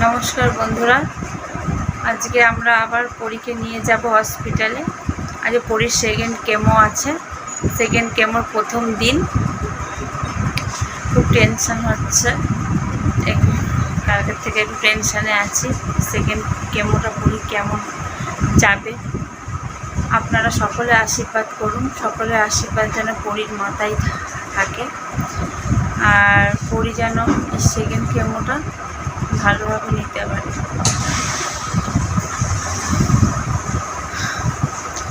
নমস্কার বন্ধুরা, আজকে আমরা আবার পরীকে নিয়ে যাব হসপিটালে। আজকে পরীর সেকেন্ড কেমো আছে, সেকেন্ড কেমোর প্রথম দিন। খুব টেনশন হচ্ছে, কালকের থেকে একটু টেনশানে আছি। সেকেন্ড কেমোটা পরী কেমন যাবে, আপনারা সকলে আশীর্বাদ করুন। সকলের আশীর্বাদ যেন পরীর মাথায় থাকে, আর পরী যেন সেকেন্ড কেমোটা ভালোভাবে নিতে পারে।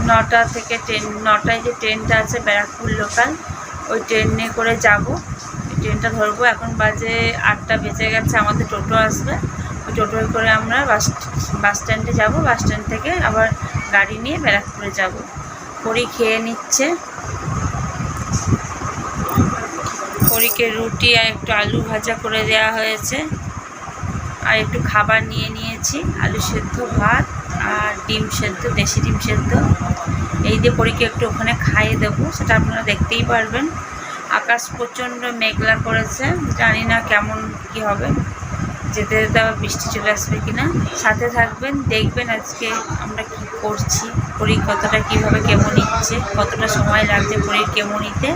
9টা থেকে 9টায় যে ট্রেনটা আছে ব্যারাকপুর লোকাল, ওই ট্রেনে করে যাব। ওই ট্রেনটা ধরবো। এখন বাজে 8টা বেজে গেছে, আমাদের টোটো আসবে। ওই টোটোয় করে আমরা বাস স্ট্যান্ডে যাব। বাস স্ট্যান্ড থেকে আবার গাড়ি নিয়ে ব্যারাকপুরে যাব। পরী খেয়ে নিচ্ছে। পরীকে রুটি আর একটু আলু ভাজা করে দেওয়া হয়েছে, আর একটু খাবার নিয়ে নিয়েছি, আলু সেদ্ধ, ভাত আর ডিম সেদ্ধ, দেশি ডিম সেদ্ধ। এই দিয়ে পরীকে একটু ওখানে খাইয়ে দেবো, সেটা আপনারা দেখতেই পারবেন। আকাশ প্রচণ্ড মেঘলা করেছে, জানি না কেমন কি হবে, যেতে যেতে আবার বৃষ্টি চলে আসবে কিনা। সাথে থাকবেন, দেখবেন আজকে আমরা কি করছি, পরী কতটা কীভাবে কেমো নিচ্ছে, কতটা সময় লাগছে পরীর কেমো নিতে।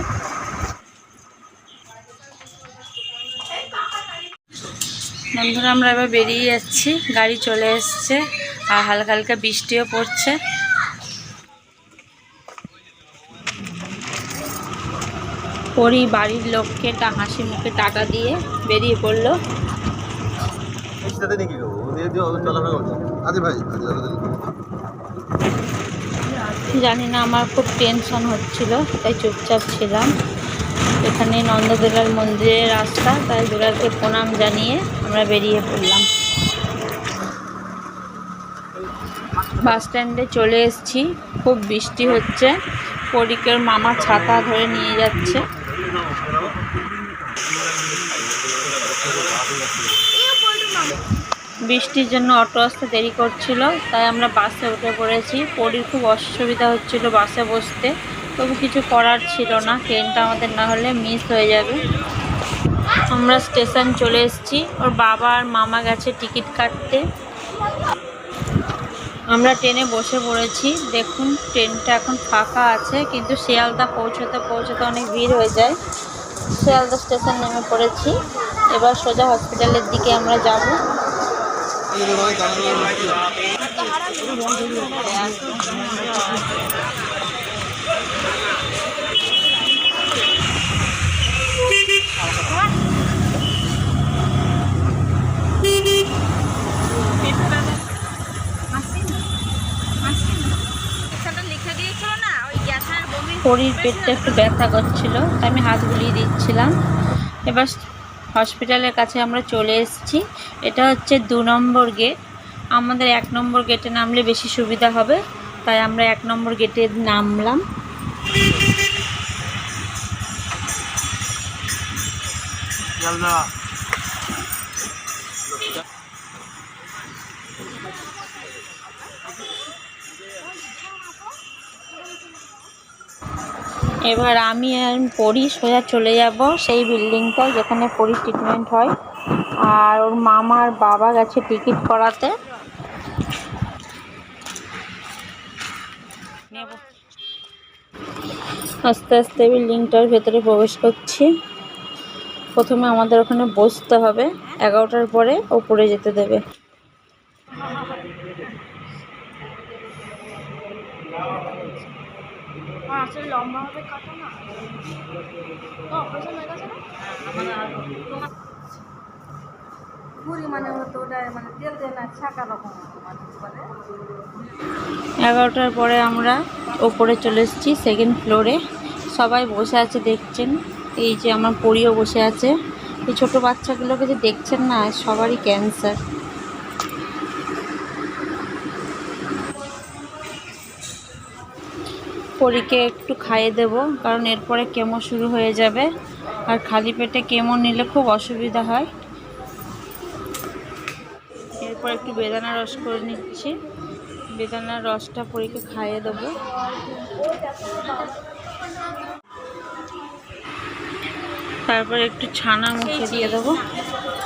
বন্ধুরা, আমরা এবার বেরিয়ে যাচ্ছি, গাড়ি চলে এসছে, আর হালকা হালকা বৃষ্টিও পড়ছে। পরী বাড়ির লোককে হাসি মুখে টাকা দিয়ে বেরিয়ে পড়লো। জানি না, আমার খুব টেনশন হচ্ছিল, তাই চুপচাপ ছিলাম। এখানে নন্দদোলার মন্দিরের রাস্তা, তাই দোলাকে প্রণাম জানিয়ে আমরা বেরিয়ে পড়লাম। বাস স্ট্যান্ডে চলে এসেছি, খুব বৃষ্টি হচ্ছে। পরীকে মামা ছাতা ধরে নিয়ে যাচ্ছে। বৃষ্টির জন্য অটো আসতে দেরি করছিল, তাই আমরা বাসে উঠে পড়েছি। পরীর খুব অসুবিধা হচ্ছিল বাসে বসতে, তবু কিছু করার ছিল না, ট্রেনটা আমাদের না হলে মিস হয়ে যাবে। আমরা স্টেশন চলে এসেছি, ওর বাবা আর মামা গেছে টিকিট কাটতে। আমরা ট্রেনে বসে পড়েছি। দেখুন, ট্রেনটা এখন ফাঁকা আছে, কিন্তু শিয়ালদা পৌঁছতে পৌঁছতে অনেক ভিড় হয়ে যায়। শিয়ালদা স্টেশন নেমে পড়েছি, এবার সোজা হসপিটালের দিকে আমরা যাব। পরীর পেটটা একটু ব্যথা করছিল, তাই আমি হাত বুলিয়ে দিচ্ছিলাম। এবার হসপিটালের কাছে আমরা চলে এসেছি। এটা হচ্ছে 2 নম্বর গেট। আমাদের 1 নম্বর গেটে নামলে বেশি সুবিধা হবে, তাই আমরা 1 নম্বর গেটে নামলাম। এবার আমি আর পরী সোজা চলে যাব সেই বিল্ডিংটায় যেখানে পরীর ট্রিটমেন্ট হয়, আর ওর মামার বাবা গেছে টিকিট করাতে। আস্তে আস্তে বিল্ডিংটার ভেতরে প্রবেশ করছি। প্রথমে আমাদের ওখানে বসতে হবে, 11টার পরে ওপরে যেতে দেবে। লম্বাভাবে কাটো না, অপারেশন হয়ে গেছে না, মানে হতো ওটা, মানে তেল দেয় না, ছাকা রকম। 11টার পরে আমরা ওপরে চলে এসেছি, সেকেন্ড ফ্লোরে। সবাই বসে আছে দেখছেন, এই যে আমার পরীও বসে আছে। এই ছোটো বাচ্চাগুলোকে যে দেখছেন না, সবারই ক্যান্সার। পরীকে একটু খাইয়ে দেব, কারণ এরপরে কেমো শুরু হয়ে যাবে, আর খালি পেটে কেমো নিলে খুব অসুবিধা হয়। এরপর একটু বেদানা রস করে নিচ্ছি, বেদানার রসটা পরীকে খাইয়ে দেবো। তারপর একটু ছানা মুখে দিয়ে দেবো।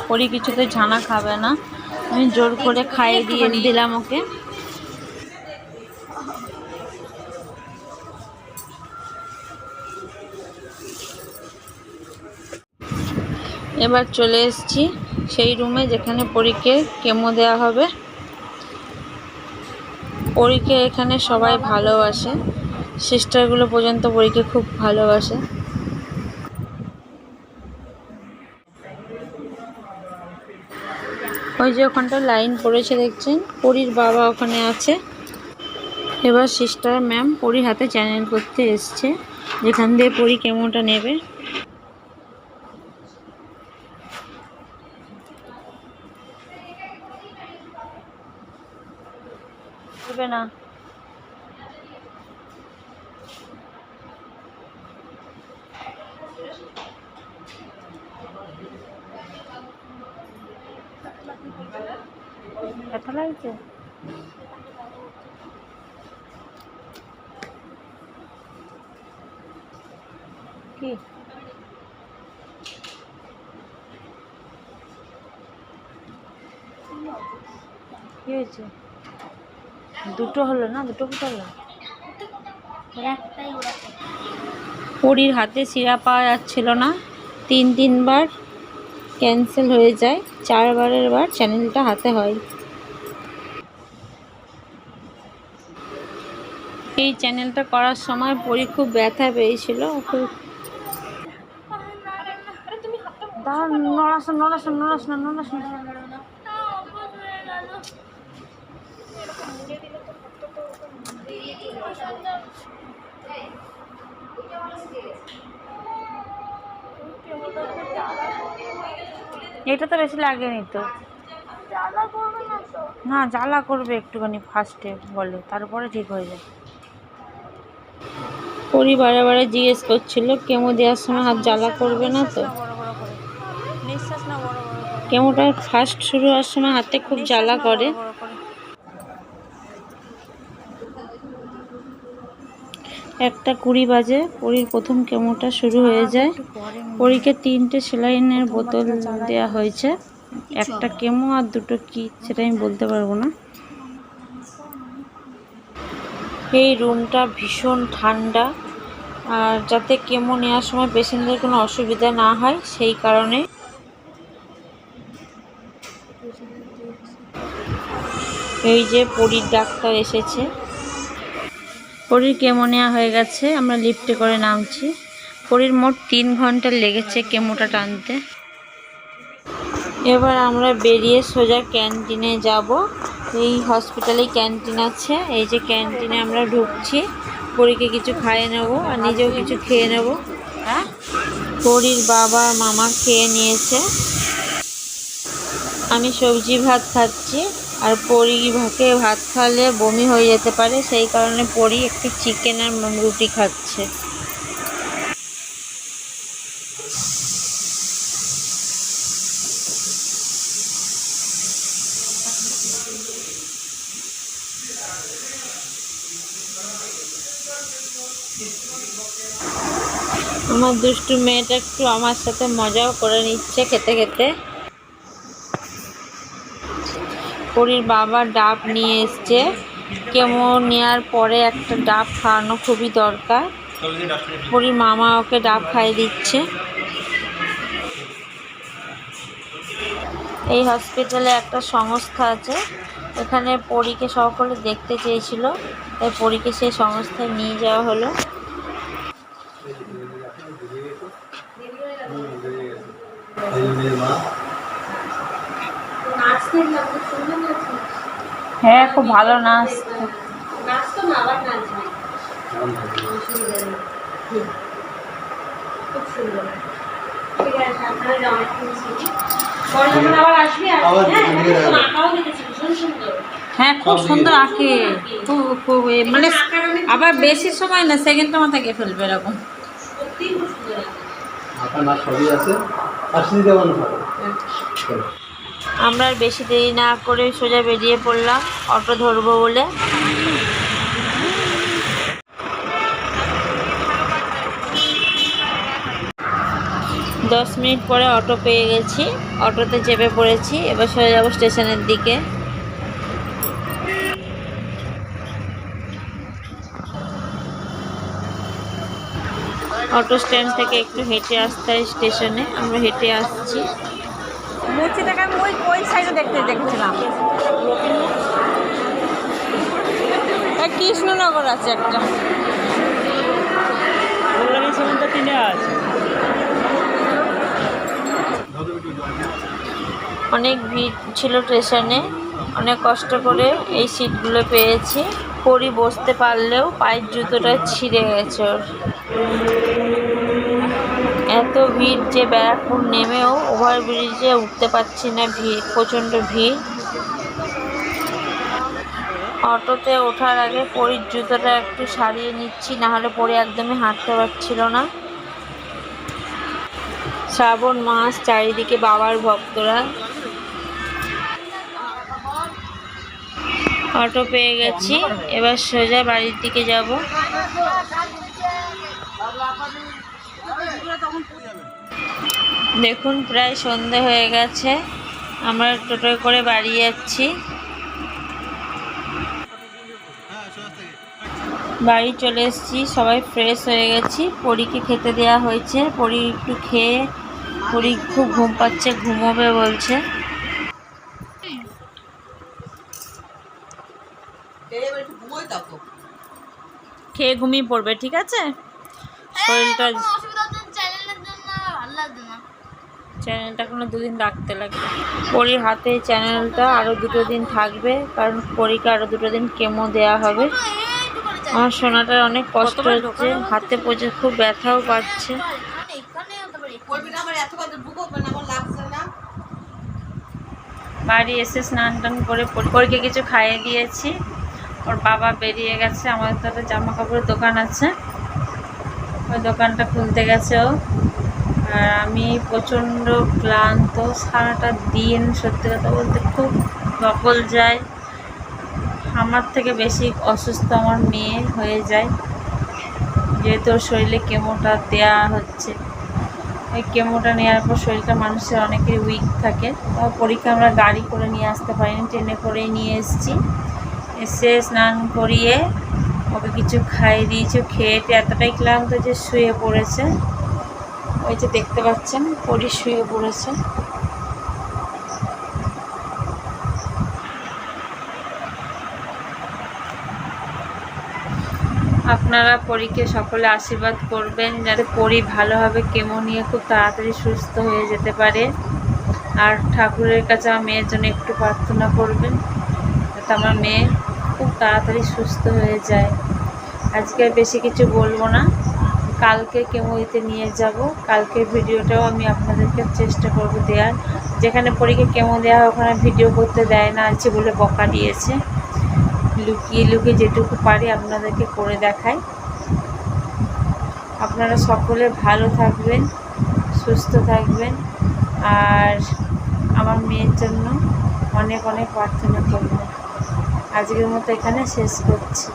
পরি কিছুতে ছানা খাবে না, আমি জোর করে খাইয়ে দিয়ে দিলাম ওকে। এবার চলে এসেছি সেই রুমে যেখানে পরীকে কেমো দেওয়া হবে। পরীকে এখানে সবাই ভালোবাসে, সিস্টারগুলো পর্যন্ত পরীকে খুব ভালোবাসে। ওই যে ওখানটা লাইন পড়েছে দেখছেন, পরীর বাবা ওখানে আছে। এবার সিস্টার ম্যাম পরীর হাতে চ্যানেল করতে এসছে, যেখান দিয়ে পরী কেমোটা নেবে। না ব্যথা লাগছে? কি হয়েছে? দুটো হলো না? দুটো হলো? পরীর হাতে সিরাপ পাওয়া যাচ্ছিল না, তিনবার ক্যান্সেল হয়ে যায়, 4বারের বার চ্যানেলটা হাতে হয়। এই চ্যানেলটা করার সময় পরী খুব ব্যথা পেয়েছিল। খুব এটা তো বেশি লাগেনি তো। না, জ্বালা করবে একটুখানি ফার্স্টে বলে, তারপরে ঠিক হয়ে যায়। পরি বারে বারে জিজ্ঞেস করছিল কেমো দেওয়ার সময় হাত জ্বালা করবে না তো। কেমোটা ফার্স্ট শুরু হওয়ার সময় হাতে খুব জ্বালা করে। একটা 20 বাজে পরীর প্রথম কেমোটা শুরু হয়ে যায়। পরীকে 3টে সেলাইনের বোতল দেওয়া হয়েছে, একটা কেমো আর 2টো কি সেটা আমি বলতে পারবো না। এই রুমটা ভীষণ ঠান্ডা, আর যাতে কেমো নেওয়ার সময় পেশেন্টদের কোনো অসুবিধা না হয় সেই কারণে। এই যে পরীর ডাক্তার এসেছে, পরীর কেমো নেওয়া হয়ে গেছে, আমরা লিফটে করে নামছি। পরীর মোট 3 ঘন্টা লেগেছে কেমোটা টানতে। এবার আমরা বেরিয়ে সোজা ক্যান্টিনে যাব। এই হসপিটালে ক্যান্টিন আছে, এই যে ক্যান্টিনে আমরা ঢুকছি। পরীকে কিছু খাইয়ে নেব আর নিজেও কিছু খেয়ে নেব। হ্যাঁ, পরীর বাবা মামা খেয়ে নিয়েছে, আমি সবজি ভাত খাচ্ছি। আর পরীকে ভাত খাওয়ালে বমি হয়ে যেতে পারে, সেই কারণে পরী একটু চিকেন আর রুটি খাচ্ছে। আমার দুষ্টু মেয়েটা একটু আমার সাথে মজাও করে নিচ্ছে খেতে খেতে। পরীর বাবা ডাব নিয়ে এসছে, কেমো নেওয়ার পরে একটা ডাব খাওয়ানো খুবই দরকার। পরীর মামা ওকে ডাব খাইয়ে দিচ্ছে। এই হসপিটালে একটা সংস্থা আছে, এখানে পরীকে সকলে দেখতে চেয়েছিল, তাই পরীকে সেই সংস্থায় নিয়ে যাওয়া হলো। হ্যাঁ, খুব ভালো নাচ। হ্যাঁ, খুব সুন্দর আঁকে, খুব মানে আবার বেশি সময় না, সেকেন্ডের মাথায় এঁকে ফেলবে এরকম। আমরা আর বেশি দেরি না করে সোজা বেরিয়ে পড়লাম অটো ধরবো বলে। 10 মিনিট পরে অটো পেয়ে গেছি। অটোতে চেপে পড়েছি, এবার সোজা যাবো স্টেশনের দিকে। অটো স্ট্যান্ড থেকে একটু হেঁটে আসতে হয় স্টেশনে, আমরা হেঁটে আসছি। মূর্তিটাকে আমি ওই সাইডে দেখছিলাম। কৃষ্ণনগর আছে একটা, অনেক ভিড় ছিল স্টেশনে, অনেক কষ্ট করে এই সিটগুলো পেয়েছি। পরি বসতে পারলেও পায়ের জুতোটা ছিঁড়ে গেছে ওর। এত ভিড় যে ব্যারাকপুর নেমেও ওভারব্রিজে উঠতে পারছি না, ভিড় প্রচণ্ড ভিড়। অটোতে ওঠার আগে পরির জুতোটা একটু সারিয়ে নিচ্ছি, নাহলে পরি একদমই হাঁটতে পারছিল না। শ্রাবণ মাস, চারিদিকে বাবার ভক্তরা। অটো পেয়ে গেছি, এবার সোজা বাড়ির দিকে যাব। দেখুন প্রায় সন্ধে হয়ে গেছে, আমরা টোটোয় করে বাড়ি যাচ্ছি। বাড়ি চলে এসেছি, সবাই ফ্রেশ হয়ে গেছি। পরীকে খেতে দেওয়া হয়েছে, পরী একটু খেয়ে, পরী খুব ঘুম পাচ্ছে, ঘুমোবে বলছে। খেয়ে ঘুমিয়ে পড়বে, ঠিক আছে? শরীরটা, চ্যানেলটা এখনো 2 দিন রাখতে লাগবে। পরীর হাতে চ্যানেলটা আরও 2 দিন থাকবে, কারণ পরীকে আরও 2 দিন কেমো দেওয়া হবে। আমার সোনাটার অনেক কষ্ট হচ্ছে, হাতে পচে খুব ব্যথাও পাচ্ছে। বাড়ি এসে স্নান টান করে পরীকে কিছু খাইয়ে দিয়েছি। ওর বাবা বেরিয়ে গেছে, আমাদের তো একটা জামা কাপড়ের দোকান আছে, ওই দোকানটা খুলতে গেছে ও। আর আমি প্রচণ্ড ক্লান্ত, সারাটা দিন সত্যি কথা বলতে খুব ধকল যায়। আমার থেকে বেশি অসুস্থ আমার মেয়ে হয়ে যায়, যেহেতু ওর শরীরে কেমোটা দেওয়া হচ্ছে। ওই কেমোটা নেওয়ার পর শরীরটা মানুষের অনেকের উইক থাকে। পরীক্ষা আমরা গাড়ি করে নিয়ে আসতে পারিনি, ট্রেনে করেই নিয়ে এসেছি। এসে স্নান করিয়ে ওকে কিছু খাইয়ে দিয়েছি, খেয়েতে এতটাই ক্লান্ত যে শুয়ে পড়েছে। ওই যে দেখতে পাচ্ছেন পরী শুয়ে পড়েছে। আপনারা পরীকে সকলে আশীর্বাদ করবেন যাতে পরী ভালোভাবে কেমো নিয়ে খুব তাড়াতাড়ি সুস্থ হয়ে যেতে পারে। আর ঠাকুরের কাছে আমার মেয়ের জন্য একটু প্রার্থনা করবেন যাতে আমার মেয়ে খুব তাড়াতাড়ি সুস্থ হয়ে যায়। আজকে বেশি কিছু বলবো না, কালকে কেমো দিতে নিয়ে যাব। কালকের ভিডিওটাও আমি আপনাদেরকে চেষ্টা করব দেওয়ার। যেখানে পরীকে কেমো দেওয়া হয় ওখানে ভিডিও করতে দেয় না, আছে বলে বকা দিয়েছে। লুকিয়ে লুকিয়ে যেটুকু পারি আপনাদেরকে করে দেখাই। আপনারা সকলে ভালো থাকবেন, সুস্থ থাকবেন, আর আমার মেয়ের জন্য অনেক অনেক প্রার্থনা করবেন। আজকের মতো এখানে শেষ করছি।